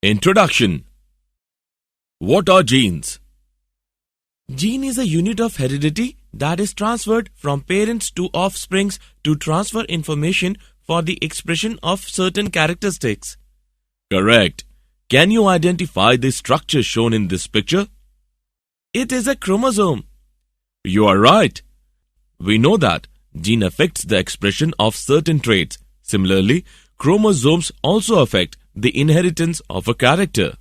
Introduction. What are genes? Gene is a unit of heredity that is transferred from parents to offsprings to transfer information for the expression of certain characteristics. Correct. Can you identify the structure shown in this picture? It is a chromosome. You are right. We know that gene affects the expression of certain traits. Similarly, chromosomes also affect the inheritance of a character.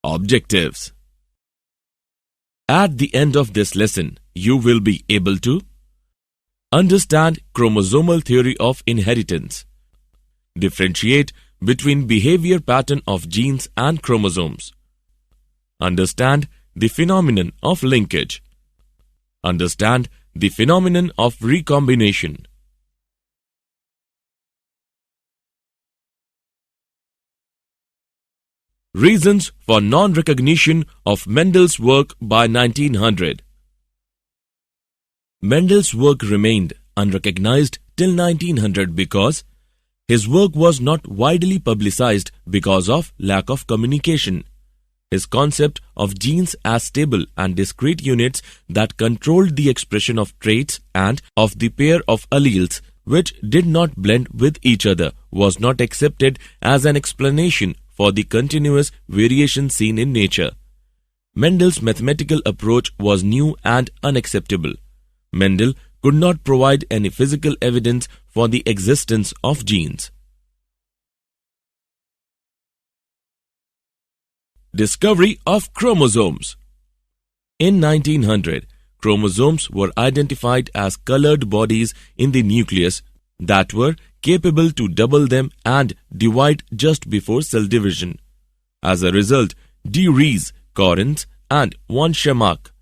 Objectives. At the end of this lesson, you will be able to understand chromosomal theory of inheritance, differentiate between behavior pattern of genes and chromosomes, understand the phenomenon of linkage, understand the phenomenon of recombination. Reasons for non-recognition of Mendel's work by 1900. Mendel's work remained unrecognized till 1900 because his work was not widely publicized because of lack of communication. His concept of genes as stable and discrete units that controlled the expression of traits and of the pair of alleles which did not blend with each other was not accepted as an explanation for the continuous variation seen in nature. Mendel's mathematical approach was new and unacceptable. Mendel could not provide any physical evidence for the existence of genes. Discovery of chromosomes. In 1900, chromosomes were identified as colored bodies in the nucleus that were capable to double them and divide just before cell division. As a result, de Vries, Correns, and von Schirmack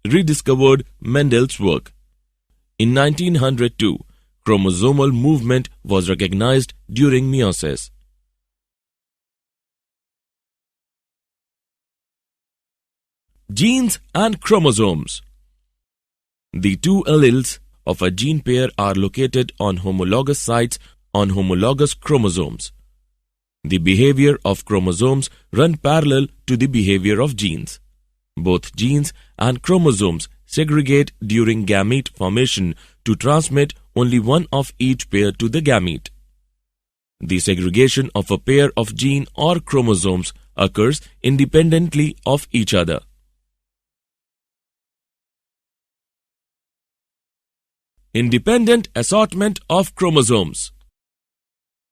rediscovered Mendel's work. In 1902, chromosomal movement was recognized during meiosis. Genes and chromosomes. The two alleles of a gene pair are located on homologous sites on homologous chromosomes. The behavior of chromosomes run parallel to the behavior of genes. Both genes and chromosomes segregate during gamete formation to transmit only one of each pair to the gamete. The segregation of a pair of gene or chromosomes occurs independently of each other. Independent assortment of chromosomes.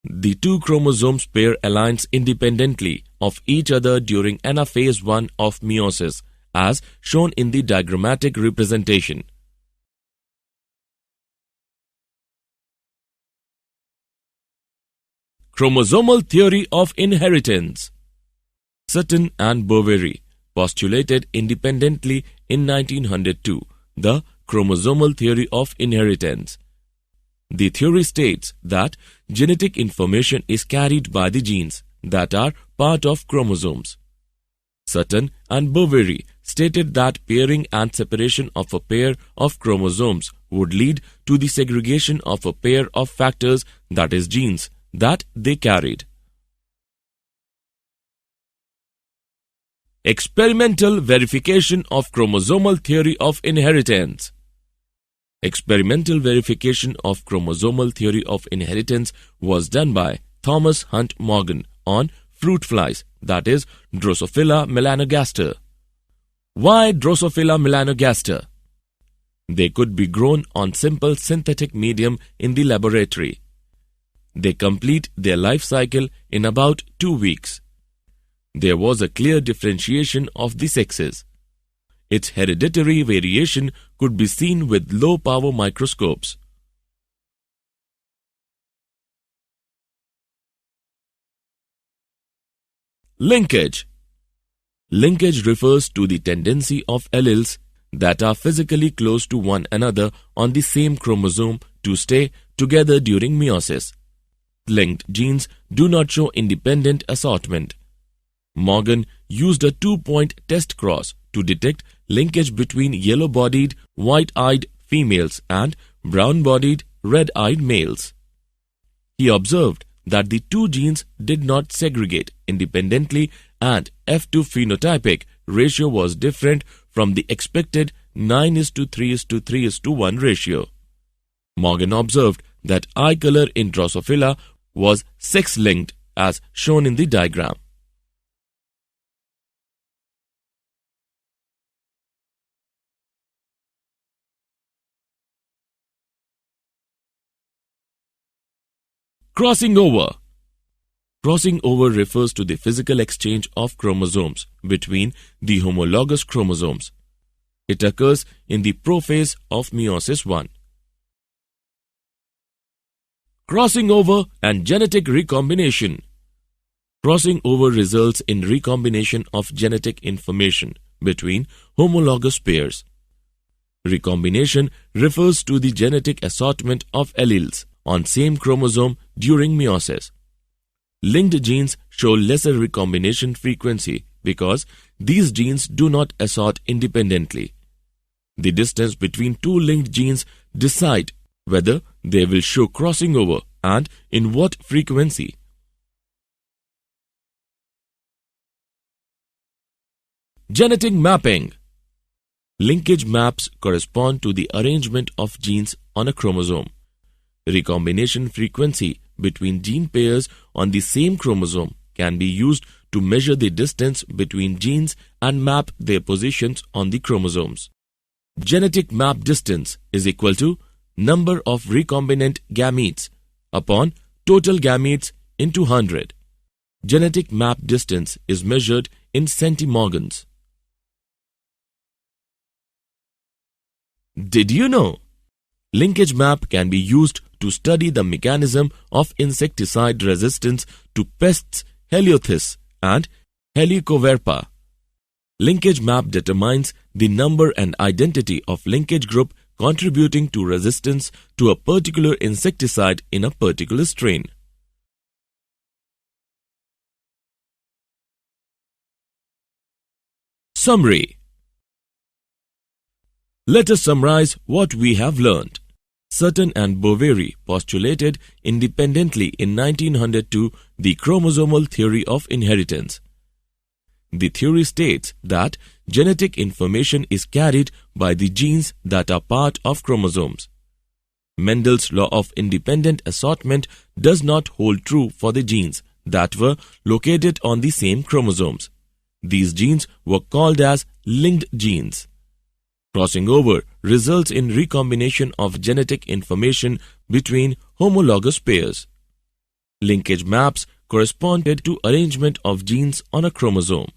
The two chromosomes pair aligns independently of each other during anaphase 1 of meiosis, as shown in the diagrammatic representation. Chromosomal theory of inheritance. Sutton and Boveri postulated independently in 1902 the chromosomal theory of inheritance. The theory states that genetic information is carried by the genes that are part of chromosomes. Sutton and Boveri stated that pairing and separation of a pair of chromosomes would lead to the segregation of a pair of factors, that is genes, that they carried. Experimental verification of chromosomal theory of inheritance. Experimental verification of chromosomal theory of inheritance was done by Thomas Hunt Morgan on fruit flies, that is Drosophila melanogaster. Why Drosophila melanogaster? They could be grown on simple synthetic medium in the laboratory. They complete their life cycle in about 2 weeks. There was a clear differentiation of the sexes. Its hereditary variation could be seen with low-power microscopes. Linkage. Linkage refers to the tendency of alleles that are physically close to one another on the same chromosome to stay together during meiosis. Linked genes do not show independent assortment. Morgan used a 2-point test cross to detect linkage between yellow-bodied, white-eyed females and brown-bodied, red-eyed males. He observed that the two genes did not segregate independently and F2 phenotypic ratio was different from the expected 9:3:3:1 ratio. Morgan observed that eye color in Drosophila was sex-linked as shown in the diagram. Crossing over. Crossing over refers to the physical exchange of chromosomes between the homologous chromosomes. It occurs in the prophase of meiosis 1. Crossing over and genetic recombination. Crossing over results in recombination of genetic information between homologous pairs. Recombination refers to the genetic assortment of alleles on same chromosome during meiosis. Linked genes show lesser recombination frequency because these genes do not assort independently. The distance between two linked genes decide whether they will show crossing over and in what frequency. Genetic mapping. Linkage maps correspond to the arrangement of genes on a chromosome. Recombination frequency between gene pairs on the same chromosome can be used to measure the distance between genes and map their positions on the chromosomes. Genetic map distance is equal to number of recombinant gametes upon total gametes into 100. Genetic map distance is measured in centimorgans. Did you know? Linkage map can be used to study the mechanism of insecticide resistance to pests Heliotthis and Helicoverpa. Linkage map determines the number and identity of linkage group contributing to resistance to a particular insecticide in a particular strain. Summary. Let us summarize what we have learned. Sutton and Boveri postulated independently in 1902 the chromosomal theory of inheritance. The theory states that genetic information is carried by the genes that are part of chromosomes. Mendel's law of independent assortment does not hold true for the genes that were located on the same chromosomes. These genes were called as linked genes. Crossing over results in recombination of genetic information between homologous pairs. Linkage maps corresponded to arrangement of genes on a chromosome.